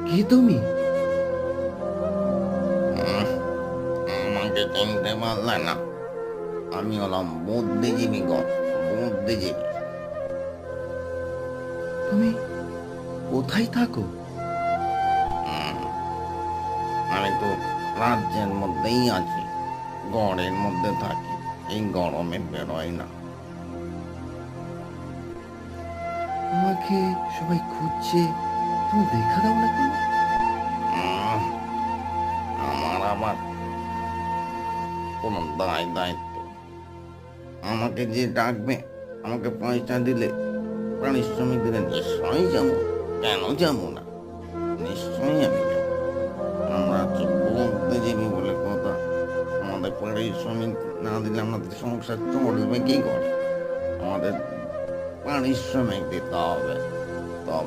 কে তুমি? উম, আমাকে চিনতে পারলে না? আমি হলাম বুদ্ধিজীবী গো, বুদ্ধিজীবী। তুমি কোথায় থাকো? উম, আমি তো রাজ্যের মধ্যেই আছি, গড়ের মধ্যে থাকি। এই গরমে বেরোই না। তোমাকে সবাই খুঁজছে, তুমি দেখা দাও না কেন? উম, আমার আবার কোনো দায় দায়িত্ব? আমাকে যে ডাকবে, আমাকে পয়সা দিলে, পারিশ্রমিক দিলে নিশ্চয়ই যাবো। কেন যাবো না? নিশ্চয়ই আমি যাবো। আমরা হচ্ছে বুদ্ধিজীবী বলে কথা। আমাদের পারিশ্রমিক না দিলে আমাদের সংসার চলবে কি করে? আমাদের পারিশ্রমিক দিতে হবে।